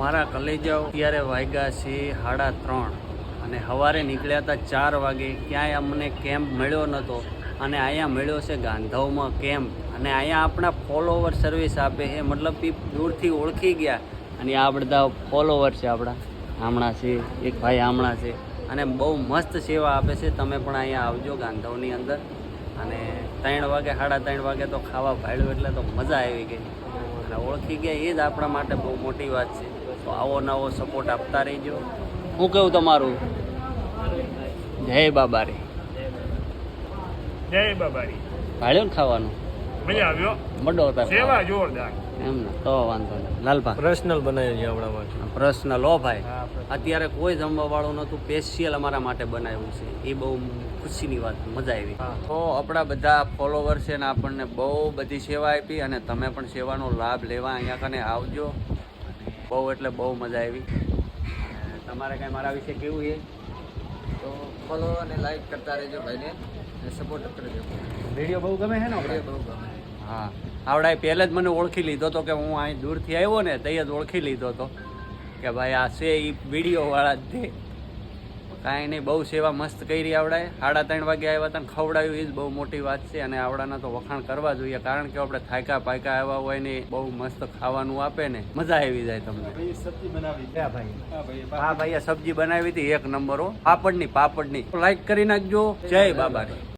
મારા કલેજાઓ અત્યારે વાગ્યા છે 3:30 અને સવારે નીકળ્યા હતા 4 વાગે. ક્યાંય અમને કેમ્પ મળ્યો નહોતો અને અહીંયા મળ્યો છે ગાંધવમાં કેમ્પ. અને અહીંયા આપણા ફોલોવર સર્વિસ આપે છે, મતલબ કે દૂરથી ઓળખી ગયા. અને આ બધા ફોલોવર છે આપણા. આમણા છે, એક ભાઈ આમણા છે અને બહુ મસ્ત સેવા આપે છે. તમે પણ અહીંયા આવજો ગાંધવની અંદર. અને 3 વાગે 3:30 વાગે તો ખાવા ભાડ્યું એટલે તો મજા આવી ગઈ. અને ઓળખી ગયા એ જ આપણા માટે બહુ મોટી વાત છે. તો આવો નવો સપોર્ટ આપતા રહીજો. શું કહું તમારું? જય બાબારી. જય બાબારી. ભાડ્યો ને ખાવાનું? મજા આવ્યો. મડો સેવા જોરદાર. એમ ને તો વાંધો નહીં. લાલભા પર્સનલ બનાવી છે આપણા માટે. પર્સનલ હો ભાઈ. અત્યારે કોઈ જમવા વાળું નહોતું, સ્પેશિયલ અમારા માટે બનાવ્યું છે. એ બહુ ખુશીની વાત, મજા આવી. તો આપણા બધા ફોલોવર છે ને આપણને બહુ બધી સેવા આપી અને તમે પણ સેવાનો લાભ લેવા અહીંયા કને આવજો. બહુ એટલે બહુ મજા આવી. તમારે કાંઈ મારા વિશે કેવું છે? તો ફોલો અને લાઈક કરતા રહેજો ભાઈને અને સપોર્ટ કરજો. વિડીયો બહુ ગમે છે ને આપણે? બહુ ગમે. હા, આવડાએ પહેલે જ મને ઓળખી લીધો હતો કે હું અહીં દૂરથી આવ્યો ને તે જ ઓળખી લીધો હતો કે ભાઈ આ છે એ વિડીયોવાળા જ છે. કાંઈ નહીં, બહુ સેવા મસ્ત કરી આવડાએ. 3:30 વાગે આવ્યા હતા ને ખવડાવ્યું, એ જ બહુ મોટી વાત છે. અને આવડાના તો વખાણ કરવા જોઈએ, કારણ કે આપણે થાયકા પાયકા આવ્યા હોય ને બહુ મસ્ત ખાવાનું આપે ને મજા આવી જાય તમને. સબ્જી બનાવી છે ભાઈ. હા ભાઈ, આ સબ્જી બનાવી હતી 1 નંબર હો. પાપડની લાઈક કરી નાખજો. જય બાબારી.